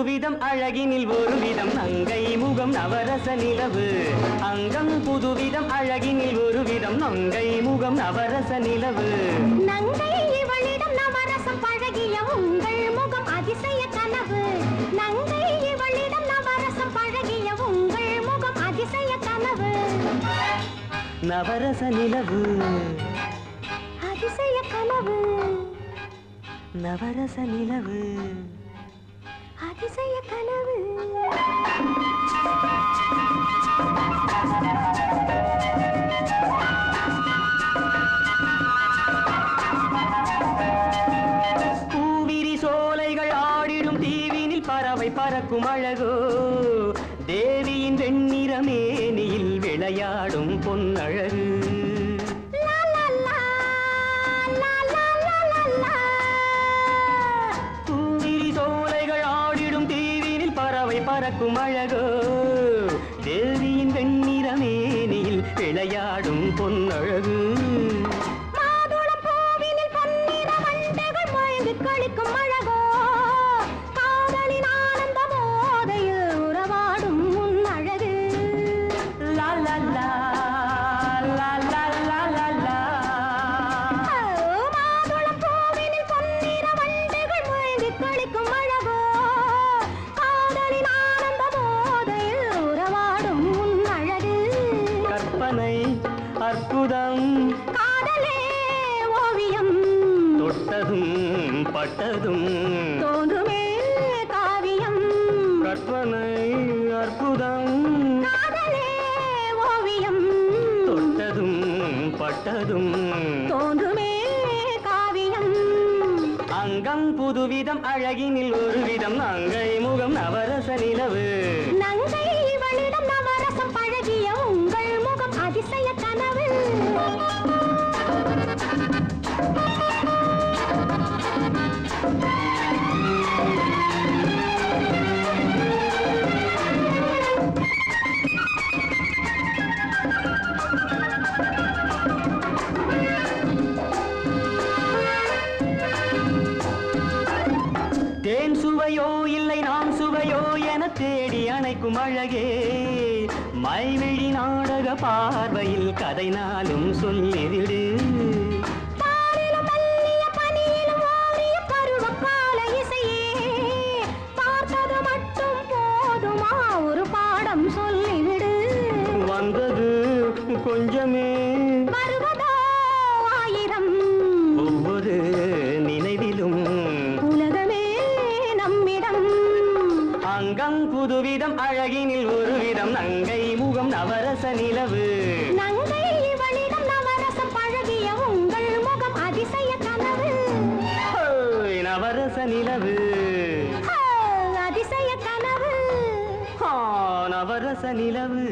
புதுவிதம் அழகினில் ஒரு விதம் நங்கை முகம் நவரச நிலவு அங்கம் புதுவிதம் அழகினில் ஒரு விதம் நங்கை முகம் நவரச நிலவு நங்கை இவளிடம் நவரசம் பழகிய உங்கள் முகம் அதிசய கனவு நங்கை இவளிடம் நவரசம் பழகிய உங்கள் முகம் அதிசய கனவு நவரச நிலவு அதிசய கனவு நவரச நிலவு அதிசய கனவு பூவிரி சோலைகள் ஆடிடும் தீவினில் பறவை பறக்கும் அழகோ தேவியின் வெண்ணிற மேனியில் விளையாடும் பொன்னழகு பறக்கும் அழகோ தேவியின் வெண்ணிற மேனியில் விளையாடும் பொன்னழகு மாதுளம் பூவினில் பொன்னிற வண்டுகள் மயங்கி களிக்கும் அழகோ காதலின் ஆனந்த மோதையில் உறவாடும் உன் அழகு லா லா லா லா லா லா லா லா மாதுளம் பூவினில் பொன்னிற வண்டுகள் மயங்கி களிக்கும் அழகோ அற்புதம் காதலே ஓவியம் தொட்டதும் பட்டதும் தோன்றுமே காவியம் கற்பனை அற்புதம் காதலே ஓவியம் தொட்டதும் பட்டதும் தோன்றுமே காவியம் அங்கம் புதுவிதம் அழகினில் ஒரு விதம் நங்கை முகம் நவரச நிலவு நங்கை இவளிடம் நவரசம் பழகிய உங்கள் முகம் அதிசய கனவு தேன் சுவையோ இல்லை நாம் சுவையோ என தேடி அணைக்கும் அழகே மைவிழி நாடக பார்வையில் கதை நாளும் சொல்லிவிடு பாரிலும் மெல்லிய பனியிலும் ஓடிய பருவகால இசையே பார்த்தது மட்டும் போதுமா ஒரு பாடம் சொல்லிவிடு வந்தது கொஞ்சமே வருவதோ ஆயிரம் ஒவ்வொரு நினைவிலும் உலகமே நம்மிடம் அங்கம் புதுவிதம் அழகினில் ஒரு விதம் நங்கை முகம் நவரச நிலவு நங்கை இவளிடம் நவரசம் பழகிய உங்கள் முகம் அதிசய கனவு நவரச நிலவு அதிசய கனவு நவரச நிலவு